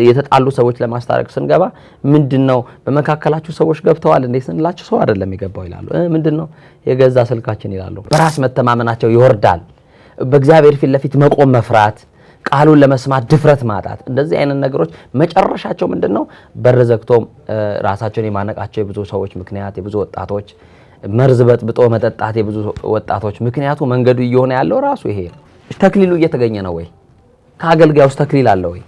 የተጣሉ ሰዎች ለማስታረቅ ስንገባ ምንድነው በመካከላችሁ ሰዎች ገብተዋል እንዴ ስንላችሁ ሰው አይደለም የገባው ይላሉ። ምንድነው የገዛ ስልካችን ይላሉ። በራስ መተማመናቸው ይወርዳል። በእግዚአብሔር ፊት ለፊት መቆም መፍራት፣ ቃሉን ለመስማት ድፍረት ማጣት፣ እንደዚህ አይነት ነገሮች መጨረሻቸው ምንድነው በር ዘግቶ ራሳቸውን የማነቃቸው የብዙ ሰዎች ምክንያት የብዙ ወጣቶች መርዝ በጥብጦ መጠጣት የብዙ ወጣቶች ምክንያቱ መንገዱ እየሆነ ያለው ራሱ ይሄ ነው። ተክሊሉ እየተገኘ ነው ወይ? ከአገልጋዩስ ተክሊል አለ ወይ?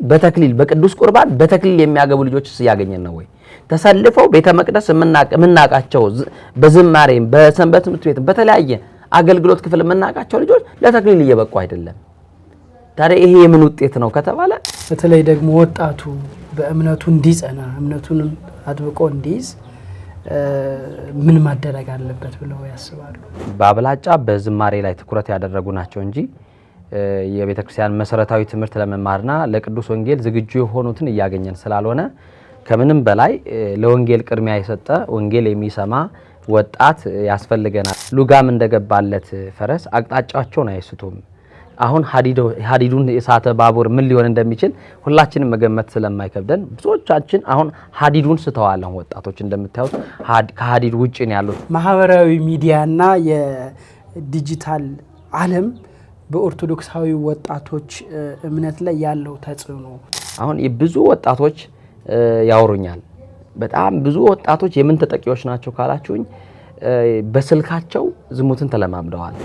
በተክሊል በቅዱስ ቁርባን በተክሊል የሚያገቡ ልጆችስ ያገኘን ነው ወይ? ተሰልፈው ቤተ መቅደስ የምናቃቸው በዝማሬም በሰንበት ትምህርት ቤት በተለያየ አገልግሎት ክፍል የምናቃቸው ልጆች ለተክሊል እየበቁ አይደለም። ታዲያ ይሄ የምን ውጤት ነው ከተባለ በተለይ ደግሞ ወጣቱ በእምነቱ እንዲጸና እምነቱንም አጥብቆ እንዲይዝ ምን ማደረግ አለበት ብለው ያስባሉ? በአብላጫ በዝማሬ ላይ ትኩረት ያደረጉ ናቸው እንጂ የቤተክርስቲያን መሰረታዊ ትምህርት ለመማርና ለቅዱስ ወንጌል ዝግጁ የሆኑትን እያገኘን ስላልሆነ ከምንም በላይ ለወንጌል ቅድሚያ የሰጠ ወንጌል የሚሰማ ወጣት ያስፈልገናል። ሉጋም እንደገባለት ፈረስ አቅጣጫቸውን አይስቱም። አሁን ሀዲዱን የሳተ ባቡር ምን ሊሆን እንደሚችል ሁላችንም መገመት ስለማይከብደን ብዙዎቻችን አሁን ሀዲዱን ስተዋል። አሁን ወጣቶች እንደምታዩት ከሀዲድ ውጪ ነው ያሉት። ማህበራዊ ሚዲያና የዲጂታል ዓለም በኦርቶዶክሳዊ ወጣቶች እምነት ላይ ያለው ተጽዕኖ አሁን ብዙ ወጣቶች ያወሩኛል። በጣም ብዙ ወጣቶች የምን ተጠቂዎች ናቸው ካላችሁኝ በስልካቸው ዝሙትን ተለማምደዋል።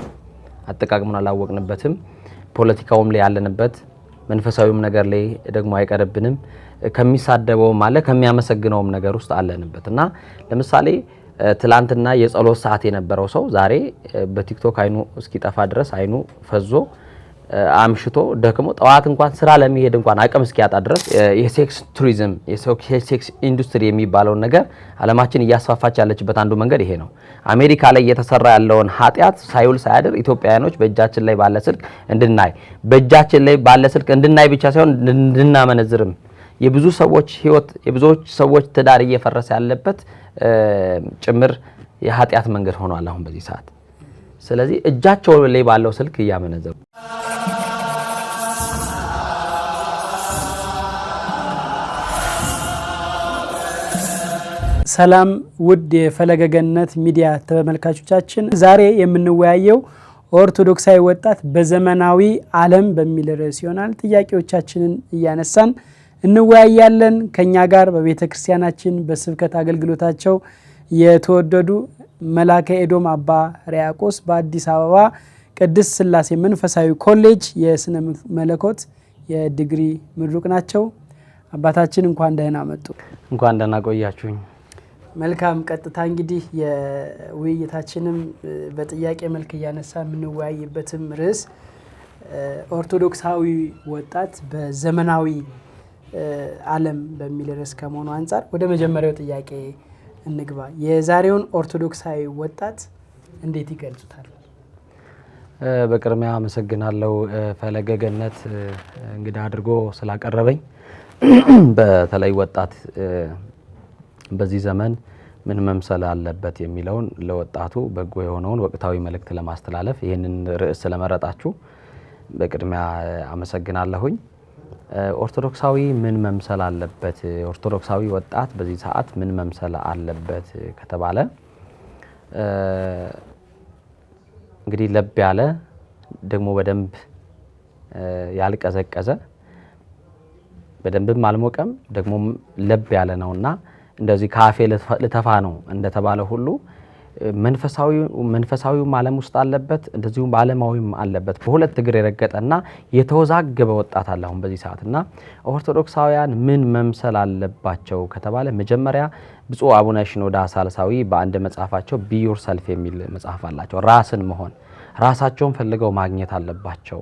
አጠቃቅሙን አላወቅንበትም። ፖለቲካውም ላይ ያለንበት መንፈሳዊም ነገር ላይ ደግሞ አይቀርብንም። ከሚሳደበውም አለ ከሚያመሰግነውም ነገር ውስጥ አለንበት እና ለምሳሌ ትላንትና የጸሎት ሰዓት የነበረው ሰው ዛሬ በቲክቶክ አይኑ እስኪጠፋ ድረስ አይኑ ፈዞ አምሽቶ ደክሞ ጠዋት እንኳን ስራ ለመሄድ እንኳን አቅም እስኪያጣ ድረስ የሴክስ ቱሪዝም የሴክስ ኢንዱስትሪ የሚባለው ነገር ዓለማችን እያስፋፋች ያለችበት አንዱ መንገድ ይሄ ነው። አሜሪካ ላይ እየተሰራ ያለውን ኃጢአት ሳይውል ሳያድር ኢትዮጵያውያኖች በእጃችን ላይ ባለ ስልክ እንድናይ በእጃችን ላይ ባለ ስልክ እንድናይ ብቻ ሳይሆን እንድናመነዝርም የብዙ ሰዎች ህይወት የብዙዎች ሰዎች ትዳር እየፈረሰ ያለበት ጭምር የኃጢአት መንገድ ሆኗል አሁን በዚህ ሰዓት። ስለዚህ እጃቸው ላይ ባለው ስልክ እያመነዘሩ ሰላም ውድ የፈለገ ገነት ሚዲያ ተመልካቾቻችን፣ ዛሬ የምንወያየው ኦርቶዶክሳዊ ወጣት በዘመናዊ ዓለም በሚል ርዕስ ይሆናል። ጥያቄዎቻችንን እያነሳን እንወያያለን። ከኛ ጋር በቤተክርስቲያናችን በስብከት አገልግሎታቸው የተወደዱ መላከ ኤዶም አባ ሪያቆስ በአዲስ አበባ ቅድስት ሥላሴ መንፈሳዊ ኮሌጅ የስነ መለኮት የዲግሪ ምሩቅ ናቸው። አባታችን እንኳን ደህና መጡ። እንኳን ደህና ቆያችሁኝ። መልካም። ቀጥታ እንግዲህ የውይይታችንም በጥያቄ መልክ እያነሳ የምንወያይበትም ርዕስ ኦርቶዶክሳዊ ወጣት በዘመናዊ ዓለም በሚል ርዕስ ከመሆኑ አንጻር ወደ መጀመሪያው ጥያቄ እንግባ። የዛሬውን ኦርቶዶክሳዊ ወጣት እንዴት ይገልጹታል? በቅድሚያ አመሰግናለሁ ፈለገ ገነት እንግዳ አድርጎ ስላቀረበኝ። በተለይ ወጣት በዚህ ዘመን ምን መምሰል አለበት የሚለውን ለወጣቱ በጎ የሆነውን ወቅታዊ መልእክት ለማስተላለፍ ይህንን ርዕስ ስለመረጣችሁ በቅድሚያ አመሰግናለሁኝ። ኦርቶዶክሳዊ ምን መምሰል አለበት፣ ኦርቶዶክሳዊ ወጣት በዚህ ሰዓት ምን መምሰል አለበት ከተባለ እንግዲህ ለብ ያለ ደግሞ በደንብ ያልቀዘቀዘ በደንብም አልሞቀም ደግሞ ለብ ያለ ነውና እንደዚህ ካፌ ለተፋ ነው እንደተባለ ሁሉ መንፈሳዊው ዓለም ውስጥ አለበት፣ እንደዚሁም ዓለማዊም አለበት። በሁለት እግር የረገጠና የተወዛገበ ወጣት አለ አሁን በዚህ ሰዓትና ኦርቶዶክሳውያን ምን መምሰል አለባቸው ከተባለ መጀመሪያ ብፁዕ አቡነ ሽኖዳ ሳልሳዊ በአንድ መጽሐፋቸው ቢዩር ሰልፍ የሚል መጽሐፍ አላቸው። ራስን መሆን ራሳቸውን ፈልገው ማግኘት አለባቸው።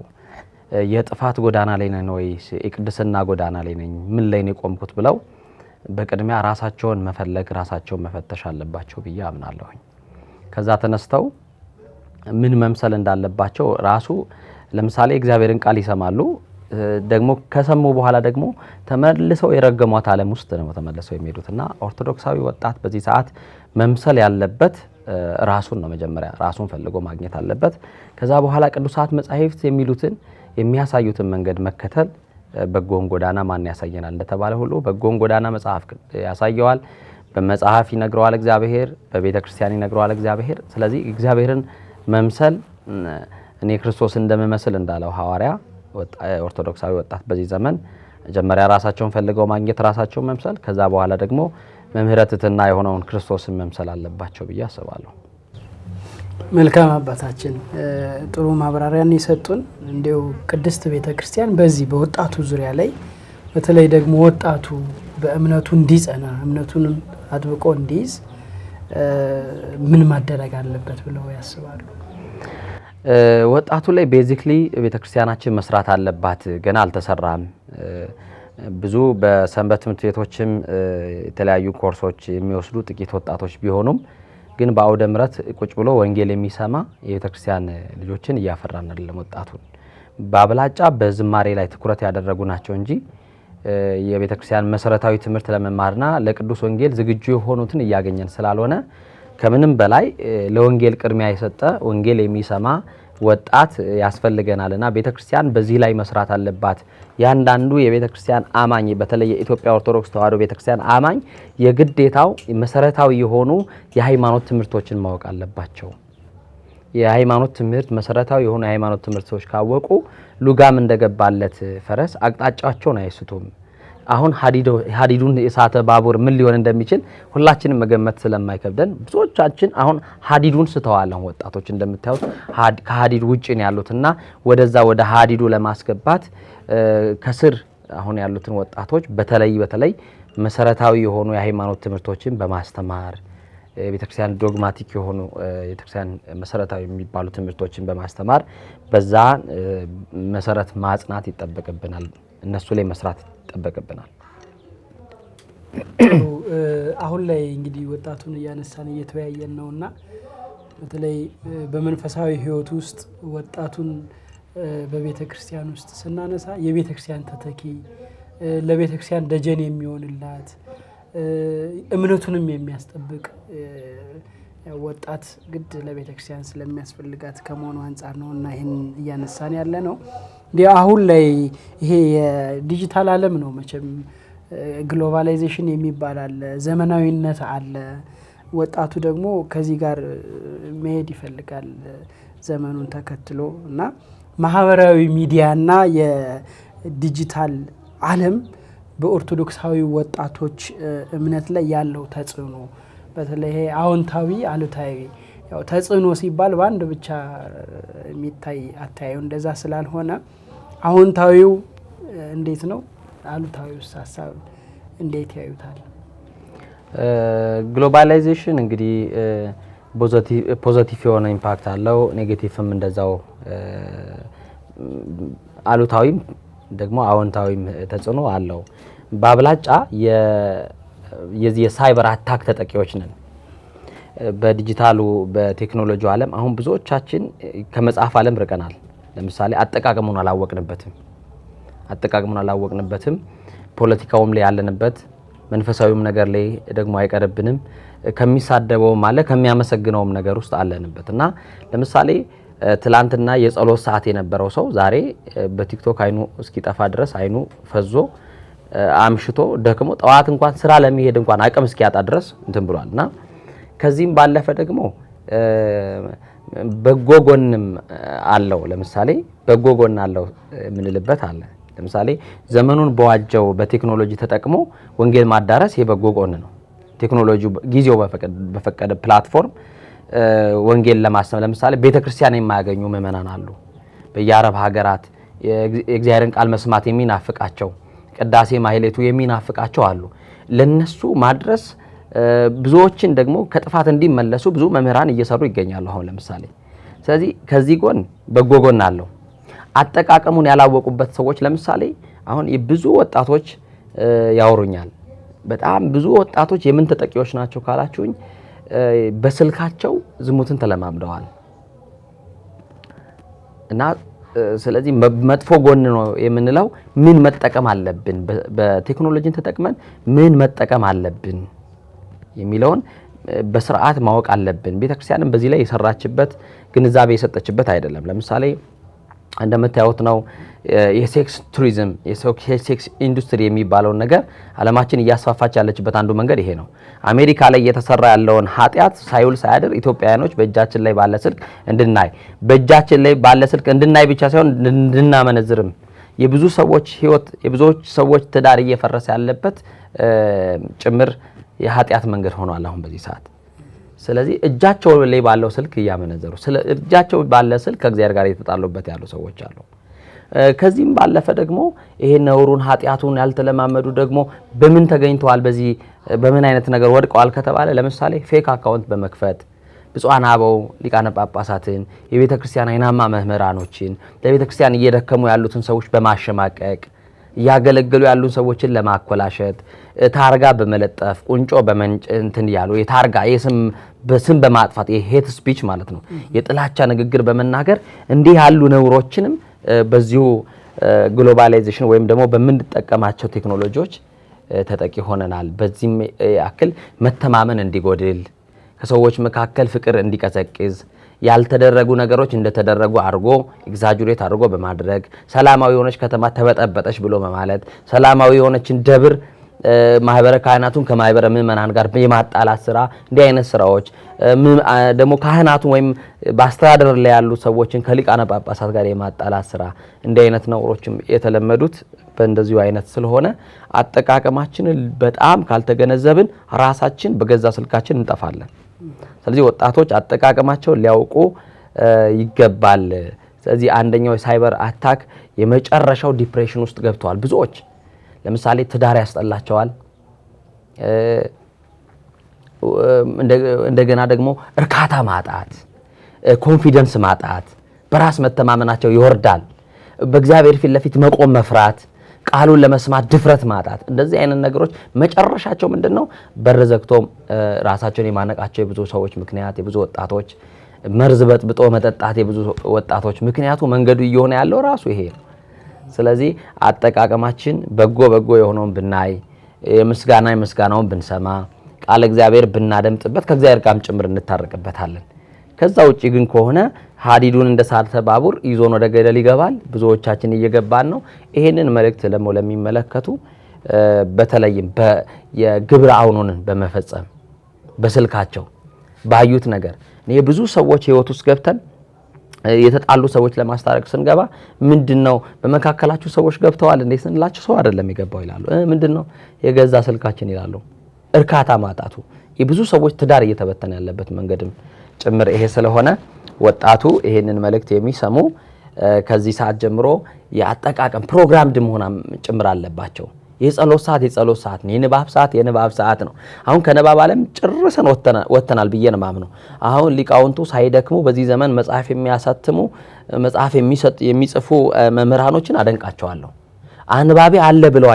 የጥፋት ጎዳና ላይ ነኝ ወይስ የቅድስና ጎዳና ላይ ነኝ፣ ምን ላይ ነው የቆምኩት ብለው በቅድሚያ ራሳቸውን መፈለግ ራሳቸውን መፈተሽ አለባቸው ብዬ አምናለሁኝ። ከዛ ተነስተው ምን መምሰል እንዳለባቸው ራሱ ለምሳሌ እግዚአብሔርን ቃል ይሰማሉ። ደግሞ ከሰሙ በኋላ ደግሞ ተመልሰው የረገሟት ዓለም ውስጥ ነው ተመልሰው የሚሄዱትና ኦርቶዶክሳዊ ወጣት በዚህ ሰዓት መምሰል ያለበት ራሱን ነው። መጀመሪያ ራሱን ፈልጎ ማግኘት አለበት። ከዛ በኋላ ቅዱሳት መጻሕፍት የሚሉትን የሚያሳዩትን መንገድ መከተል በጎን ጎዳና ማን ያሳየናል እንደተባለ ሁሉ በጎን ጎዳና መጽሐፍ ያሳየዋል። በመጽሐፍ ይነግረዋል እግዚአብሔር፣ በቤተ ክርስቲያን ይነግረዋል እግዚአብሔር። ስለዚህ እግዚአብሔርን መምሰል እኔ ክርስቶስ እንደምመስል እንዳለው ሐዋርያ ኦርቶዶክሳዊ ወጣት በዚህ ዘመን መጀመሪያ ራሳቸውን ፈልገው ማግኘት፣ ራሳቸውን መምሰል፣ ከዛ በኋላ ደግሞ መምህረ ትሕትና የሆነውን ክርስቶስን መምሰል አለባቸው ብዬ አስባለሁ። መልካም አባታችን ጥሩ ማብራሪያን የሰጡን። እንዲው ቅድስት ቤተ ክርስቲያን በዚህ በወጣቱ ዙሪያ ላይ በተለይ ደግሞ ወጣቱ በእምነቱ እንዲጸና እምነቱንም አጥብቆ እንዲይዝ ምን ማደረግ አለበት ብለው ያስባሉ? ወጣቱ ላይ ቤዚክሊ ቤተክርስቲያናችን መስራት አለባት። ገና አልተሰራም። ብዙ በሰንበት ትምህርት ቤቶችም የተለያዩ ኮርሶች የሚወስዱ ጥቂት ወጣቶች ቢሆኑም ግን በአውደ ምሕረት ቁጭ ብሎ ወንጌል የሚሰማ የቤተክርስቲያን ልጆችን እያፈራን አይደለም። ወጣቱን በአብላጫ በዝማሬ ላይ ትኩረት ያደረጉ ናቸው እንጂ የቤተክርስቲያን መሰረታዊ ትምህርት ለመማርና ለቅዱስ ወንጌል ዝግጁ የሆኑትን እያገኘን ስላልሆነ ከምንም በላይ ለወንጌል ቅድሚያ የሰጠ ወንጌል የሚሰማ ወጣት ያስፈልገናልና ቤተክርስቲያን በዚህ ላይ መስራት አለባት። ያንዳንዱ የቤተክርስቲያን አማኝ በተለይ የኢትዮጵያ ኦርቶዶክስ ተዋሕዶ ቤተክርስቲያን አማኝ የግዴታው መሰረታዊ የሆኑ የሃይማኖት ትምህርቶችን ማወቅ አለባቸው። የሃይማኖት ትምህርት መሰረታዊ የሆኑ የሃይማኖት ትምህርቶች ካወቁ ሉጋም እንደገባለት ፈረስ አቅጣጫቸውን አይስቱም። አሁን ሀዲዱን የሳተ ባቡር ምን ሊሆን እንደሚችል ሁላችንም መገመት ስለማይከብደን ብዙዎቻችን አሁን ሀዲዱን ስተዋል። አሁን ወጣቶች እንደምታዩት ከሀዲዱ ውጪ ነው ያሉትና ወደዛ ወደ ሀዲዱ ለማስገባት ከስር አሁን ያሉትን ወጣቶች በተለይ መሰረታዊ የሆኑ የሃይማኖት ትምህርቶችን በማስተማር ቤተክርስቲያን ዶግማቲክ የሆኑ ቤተክርስቲያን መሰረታዊ የሚባሉ ትምህርቶችን በማስተማር በዛ መሰረት ማጽናት ይጠበቅብናል። እነሱ ላይ መስራት ይጠበቅብናል። አሁን ላይ እንግዲህ ወጣቱን እያነሳን እየተወያየን ነውና በተለይ በመንፈሳዊ ሕይወት ውስጥ ወጣቱን በቤተ ክርስቲያን ውስጥ ስናነሳ የቤተ ክርስቲያን ተተኪ ለቤተ ክርስቲያን ደጀን የሚሆንላት እምነቱንም የሚያስጠብቅ ወጣት ግድ ለቤተ ክርስቲያን ስለሚያስፈልጋት ከመሆኑ አንጻር ነው እና ይህን እያነሳን ያለ ነው። አሁን ላይ ይሄ የዲጂታል ዓለም ነው መቼም ግሎባላይዜሽን የሚባል አለ፣ ዘመናዊነት አለ። ወጣቱ ደግሞ ከዚህ ጋር መሄድ ይፈልጋል ዘመኑን ተከትሎ እና ማህበራዊ ሚዲያና የዲጂታል ዓለም በኦርቶዶክሳዊ ወጣቶች እምነት ላይ ያለው ተጽዕኖ በተለይ አዎንታዊ አሉታዊ ያው ተጽዕኖ ሲባል በአንድ ብቻ የሚታይ አታዩ እንደዛ ስላልሆነ አዎንታዊው እንዴት ነው? አሉታዊው ሀሳብ እንዴት ያዩታል? ግሎባላይዜሽን እንግዲህ ፖዚቲቭ የሆነ ኢምፓክት አለው፣ ኔጌቲቭም እንደዛው አሉታዊም ደግሞ አዎንታዊም ተጽዕኖ አለው። በአብላጫ የሳይበር አታክ ተጠቂዎች ነን። በዲጂታሉ በቴክኖሎጂው ዓለም አሁን ብዙዎቻችን ከመጽሐፍ ዓለም ርቀናል። ለምሳሌ አጠቃቀሙን አላወቅንበትም። ፖለቲካውም ላይ ያለንበት መንፈሳዊም ነገር ላይ ደግሞ አይቀርብንም። ከሚሳደበውም አለ ከሚያመሰግነውም ነገር ውስጥ አለንበት እና ለምሳሌ ትላንትና የጸሎት ሰዓት የነበረው ሰው ዛሬ በቲክቶክ አይኑ እስኪጠፋ ድረስ አይኑ ፈዞ አምሽቶ ደክሞ ጠዋት እንኳን ስራ ለመሄድ እንኳን አቅም እስኪያጣ ድረስ እንትን ብሏልና ከዚህም ባለፈ ደግሞ በጎ ጎንም አለው። ለምሳሌ በጎ ጎን አለው የምንልበት አለ። ለምሳሌ ዘመኑን በዋጀው በቴክኖሎጂ ተጠቅሞ ወንጌል ማዳረስ የበጎ ጎን ነው። ቴክኖሎጂ ጊዜው በፈቀደ ፕላትፎርም ወንጌል ለማስተማር ለምሳሌ ቤተክርስቲያን የማያገኙ ምእመናን አሉ። በየአረብ ሀገራት የእግዚአብሔርን ቃል መስማት የሚናፍቃቸው ቅዳሴ ማህሌቱ የሚናፍቃቸው አሉ። ለነሱ ማድረስ ብዙዎችን ደግሞ ከጥፋት እንዲመለሱ ብዙ መምህራን እየሰሩ ይገኛሉ አሁን ለምሳሌ። ስለዚህ ከዚህ ጎን በጎ ጎን አለው። አጠቃቀሙን ያላወቁበት ሰዎች ለምሳሌ አሁን ብዙ ወጣቶች ያወሩኛል። በጣም ብዙ ወጣቶች የምን ተጠቂዎች ናቸው ካላችሁኝ በስልካቸው ዝሙትን ተለማምደዋል እና ስለዚህ መጥፎ ጎን ነው የምንለው ምን መጠቀም አለብን፣ በቴክኖሎጂን ተጠቅመን ምን መጠቀም አለብን የሚለውን በስርዓት ማወቅ አለብን። ቤተክርስቲያንም በዚህ ላይ የሰራችበት ግንዛቤ የሰጠችበት አይደለም። ለምሳሌ እንደምታዩት ነው። የሴክስ ቱሪዝም የሴክስ ኢንዱስትሪ የሚባለው ነገር ዓለማችን እያስፋፋች ያለችበት አንዱ መንገድ ይሄ ነው። አሜሪካ ላይ እየተሰራ ያለውን ኃጢአት ሳይውል ሳያድር ኢትዮጵያውያኖች በእጃችን ላይ ባለ ስልክ እንድናይ በእጃችን ላይ ባለ ስልክ እንድናይ ብቻ ሳይሆን እንድናመነዝርም የብዙ ሰዎች ህይወት የብዙዎች ሰዎች ትዳር እየፈረሰ ያለበት ጭምር የኃጢአት መንገድ ሆኗል አሁን በዚህ ሰዓት። ስለዚህ እጃቸው ላይ ባለው ስልክ እያመነዘሩ እጃቸው ባለ ስልክ ከእግዚአብሔር ጋር እየተጣሉበት ያሉ ሰዎች አሉ። ከዚህም ባለፈ ደግሞ ይሄን ነውሩን ኃጢአቱን ያልተለማመዱ ደግሞ በምን ተገኝተዋል በዚህ በምን አይነት ነገር ወድቀዋል ከተባለ ለምሳሌ ፌክ አካውንት በመክፈት ብፁዓን አበው ሊቃነ ጳጳሳትን የቤተ ክርስቲያን አይናማ መምህራኖችን ለቤተ ክርስቲያን እየደከሙ ያሉትን ሰዎች በማሸማቀቅ እያገለገሉ ያሉን ሰዎችን ለማኮላሸት ታርጋ በመለጠፍ ቁንጮ በመንጭንትን ያሉ የታርጋ በስም በማጥፋት የሄት ስፒች ማለት ነው የጥላቻ ንግግር በመናገር እንዲህ ያሉ ነውሮችንም በዚሁ ግሎባላይዜሽን ወይም ደግሞ በምንጠቀማቸው ቴክኖሎጂዎች ተጠቂ ሆነናል። በዚህም ያክል መተማመን እንዲጎድል ከሰዎች መካከል ፍቅር እንዲቀዘቅዝ ያልተደረጉ ነገሮች እንደተደረጉ አድርጎ ኤግዛጁሬት አድርጎ በማድረግ ሰላማዊ የሆነች ከተማ ተበጠበጠች ብሎ በማለት ሰላማዊ የሆነችን ደብር ማህበረ ካህናቱን ከማህበረ ምእመናን ጋር የማጣላት ስራ እንዲህ አይነት ስራዎች ደግሞ ካህናቱን ወይም በአስተዳደር ላይ ያሉ ሰዎችን ከሊቃነ ጳጳሳት ጋር የማጣላት ስራ እንዲህ አይነት ነውሮችም የተለመዱት በእንደዚሁ አይነት ስለሆነ አጠቃቀማችንን በጣም ካልተገነዘብን ራሳችን በገዛ ስልካችን እንጠፋለን። ስለዚህ ወጣቶች አጠቃቀማቸውን ሊያውቁ ይገባል። ስለዚህ አንደኛው የሳይበር አታክ የመጨረሻው ዲፕሬሽን ውስጥ ገብተዋል ብዙዎች። ለምሳሌ ትዳር ያስጠላቸዋል። እንደገና ደግሞ እርካታ ማጣት፣ ኮንፊደንስ ማጣት፣ በራስ መተማመናቸው ይወርዳል። በእግዚአብሔር ፊት ለፊት መቆም መፍራት፣ ቃሉን ለመስማት ድፍረት ማጣት፣ እንደዚህ አይነት ነገሮች መጨረሻቸው ምንድነው? በር ዘግቶም ራሳቸውን የማነቃቸው የብዙ ሰዎች ምክንያት የብዙ ወጣቶች መርዝ በጥብጦ መጠጣት የብዙ ወጣቶች ምክንያቱ መንገዱ እየሆነ ያለው ራሱ ይሄ ነው። ስለዚህ አጠቃቀማችን በጎ የሆነውን ብናይ የምስጋናውን ብንሰማ ቃል እግዚአብሔር ብናደምጥበት ከእግዚአብሔር ጋርም ጭምር እንታረቅበታለን። ከዛ ውጪ ግን ከሆነ ሀዲዱን እንደሳተ ባቡር ይዞን ወደ ገደል ይገባል። ብዙዎቻችን እየገባን ነው። ይሄንን መልእክት ለሚመለከቱ በተለይም የግብረ አውኑንን በመፈጸም በስልካቸው ባዩት ነገር ብዙ ሰዎች ህይወት ውስጥ ገብተን የተጣሉ ሰዎች ለማስታረቅ ስንገባ ምንድነው በመካከላችሁ ሰዎች ገብተዋል እንዴ ስንላችሁ ሰው አይደለም የገባው ይላሉ። ምንድነው የገዛ ስልካችን ይላሉ። እርካታ ማጣቱ የብዙ ሰዎች ትዳር እየተበተነ ያለበት መንገድም ጭምር ይሄ ስለሆነ ወጣቱ ይሄንን መልእክት የሚሰሙ ከዚህ ሰዓት ጀምሮ የአጠቃቀም ፕሮግራምድ መሆን ጭምር አለባቸው። የጸሎት ሰዓት ነው። የንባብ ሰዓት ነው። አሁን ከንባብ ዓለም ጭርሰን ወጥተናል ብዬ ነው የማምነው። አሁን ሊቃውንቱ ሳይደክሙ በዚህ ዘመን መጽሐፍ የሚያሳትሙ መጽሐፍ የሚጽፉ መምህራኖችን አደንቃቸዋለሁ። አንባቢ አለ ብለው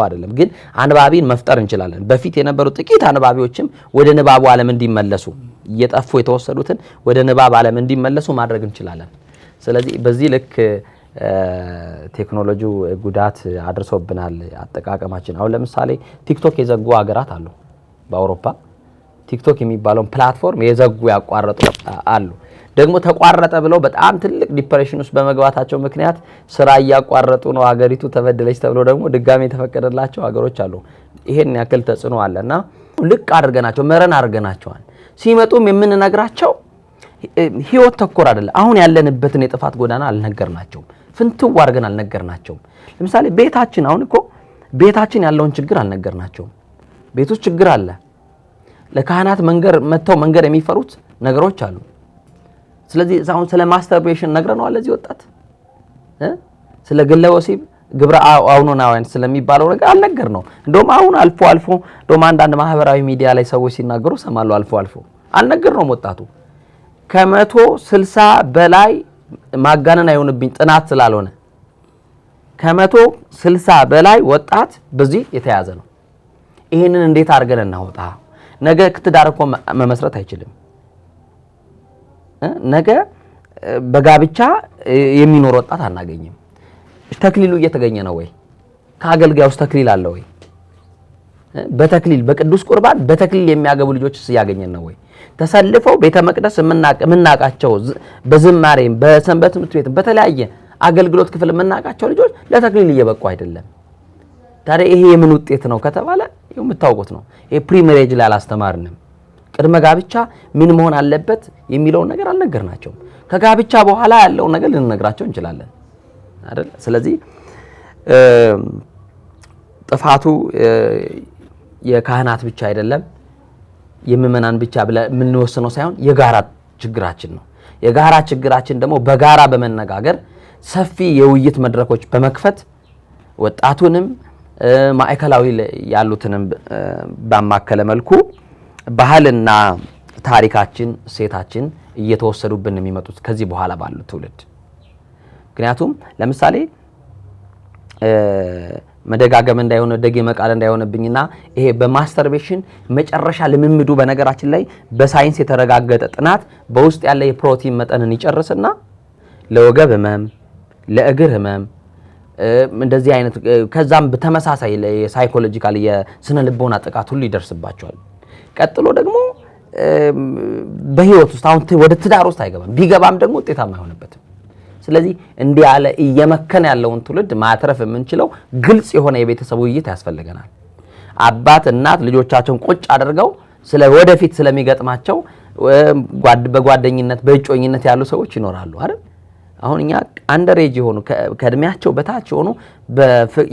አይደለም ግን አንባቢን መፍጠር እንችላለን። በፊት የነበሩ ጥቂት አንባቢዎችም ወደ ንባቡ ዓለም እንዲመለሱ እየጠፉ የተወሰዱትን ወደ ንባብ ዓለም እንዲመለሱ ማድረግ እንችላለን። ስለዚህ በዚህ ልክ ቴክኖሎጂው ጉዳት አድርሶብናል አጠቃቀማችን። አሁን ለምሳሌ ቲክቶክ የዘጉ ሀገራት አሉ። በአውሮፓ ቲክቶክ የሚባለውን ፕላትፎርም የዘጉ ያቋረጡ አሉ። ደግሞ ተቋረጠ ብለው በጣም ትልቅ ዲፕሬሽን ውስጥ በመግባታቸው ምክንያት ስራ እያቋረጡ ነው ሀገሪቱ ተበደለች ተብሎ ደግሞ ድጋሚ የተፈቀደላቸው ሀገሮች አሉ። ይሄን ያክል ተጽዕኖ አለና ልቅ አድርገናቸው መረን አድርገናቸዋል። ሲመጡም የምንነግራቸው ህይወት ተኮር አይደለም። አሁን ያለንበትን የጥፋት ጎዳና አልነገርናቸውም። ፍንትው አድርገን አልነገርናቸውም። ለምሳሌ ቤታችን አሁን እኮ ቤታችን ያለውን ችግር አልነገርናቸውም። ቤት ውስጥ ችግር አለ። ለካህናት መንገር የሚፈሩት ነገሮች አሉ። ስለዚህ አሁን ስለ ማስተርቤሽን ነግረነዋል ለዚህ ወጣት ስለ ግለ ወሲብ ግብረ አውኖናውያን ስለሚባለው ነገር አልነገርነው። እንደውም አሁን አልፎ እንደውም አንዳንድ ማህበራዊ ሚዲያ ላይ ሰዎች ሲናገሩ ሰማሉ። አልፎ አልነገርነውም ወጣቱ ከ160 በላይ ማጋነን አይሆንብኝ ጥናት ስላልሆነ ከ160 በላይ ወጣት በዚህ የተያዘ ነው። ይሄንን እንዴት አድርገን እናወጣ? ነገ ትዳር እኮ መመስረት አይችልም። ነገ በጋብቻ የሚኖር ወጣት አናገኝም። ተክሊሉ እየተገኘ ነው ወይ? ከአገልጋዮች ተክሊል አለ ወይ? በተክሊል በቅዱስ ቁርባን በተክሊል የሚያገቡ ልጆችስ እያገኘን ነው ወይ? ተሰልፈው ቤተ መቅደስ የምናቃቸው በዝማሬም በሰንበት ትምህርት ቤት በተለያየ አገልግሎት ክፍል የምናቃቸው ልጆች ለተክሊል እየበቁ አይደለም። ታዲያ ይሄ የምን ውጤት ነው ከተባለ ይሄው የምታውቁት ነው። ይሄ ፕሪሜሬጅ ላይ አላስተማርንም። ቅድመ ጋብቻ ምን መሆን አለበት የሚለውን ነገር አልነገርናቸውም። ከጋብቻ በኋላ ያለውን ነገር ልንነግራቸው እንችላለን አይደል? ስለዚህ ጥፋቱ የካህናት ብቻ አይደለም፣ የምእመናን ብቻ ብለን የምንወስነው ሳይሆን የጋራ ችግራችን ነው። የጋራ ችግራችን ደግሞ በጋራ በመነጋገር ሰፊ የውይይት መድረኮች በመክፈት ወጣቱንም ማዕከላዊ ያሉትንም ባማከለ መልኩ ባህልና ታሪካችን እሴታችን እየተወሰዱብን የሚመጡት ከዚህ በኋላ ባሉት ትውልድ። ምክንያቱም ለምሳሌ መደጋገም እንዳይሆነ ደግ መቃል እንዳይሆነብኝና ይሄ በማስተርቤሽን መጨረሻ ልምምዱ በነገራችን ላይ በሳይንስ የተረጋገጠ ጥናት በውስጥ ያለ የፕሮቲን መጠንን ይጨርስና ለወገብ ህመም፣ ለእግር ህመም እንደዚህ አይነት ከዛም በተመሳሳይ የሳይኮሎጂካል የስነ ልቦና ጥቃት ሁሉ ይደርስባቸዋል። ቀጥሎ ደግሞ በህይወት ውስጥ አሁን ወደ ትዳር ውስጥ አይገባም፣ ቢገባም ደግሞ ውጤታማ አይሆንበትም። ስለዚህ እንዲህ ያለ እየመከነ ያለውን ትውልድ ማትረፍ የምንችለው ግልጽ የሆነ የቤተሰብ ውይይት ያስፈልገናል። አባት እናት ልጆቻቸውን ቁጭ አድርገው ስለ ወደፊት ስለሚገጥማቸው በጓደኝነት በእጮኝነት ያሉ ሰዎች ይኖራሉ አይደል? አሁን እኛ አንደሬጅ የሆኑ ከእድሜያቸው በታች የሆኑ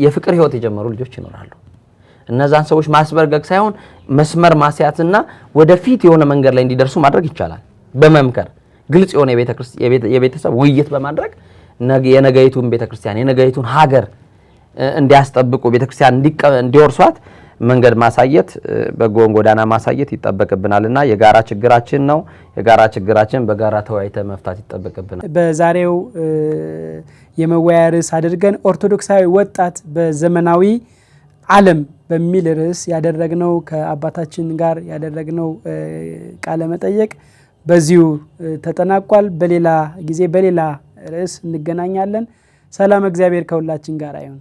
የፍቅር ህይወት የጀመሩ ልጆች ይኖራሉ። እነዛን ሰዎች ማስበርገግ ሳይሆን መስመር ማስያትና ወደፊት የሆነ መንገድ ላይ እንዲደርሱ ማድረግ ይቻላል። በመምከር ግልጽ የሆነ የቤተሰብ ውይይት በማድረግ የነገይቱን ቤተክርስቲያን የነገይቱን ሀገር እንዲያስጠብቁ ቤተክርስቲያን እንዲወርሷት መንገድ ማሳየት በጎን ጎዳና ማሳየት ይጠበቅብናልና የጋራ ችግራችን ነው። የጋራ ችግራችን በጋራ ተወያይተ መፍታት ይጠበቅብናል። በዛሬው የመወያያ ርዕስ አድርገን ኦርቶዶክሳዊ ወጣት በዘመናዊ ዓለም በሚል ርዕስ ያደረግነው ከአባታችን ጋር ያደረግነው ቃለ መጠየቅ በዚሁ ተጠናቋል። በሌላ ጊዜ በሌላ ርዕስ እንገናኛለን። ሰላም፣ እግዚአብሔር ከሁላችን ጋር ይሁን።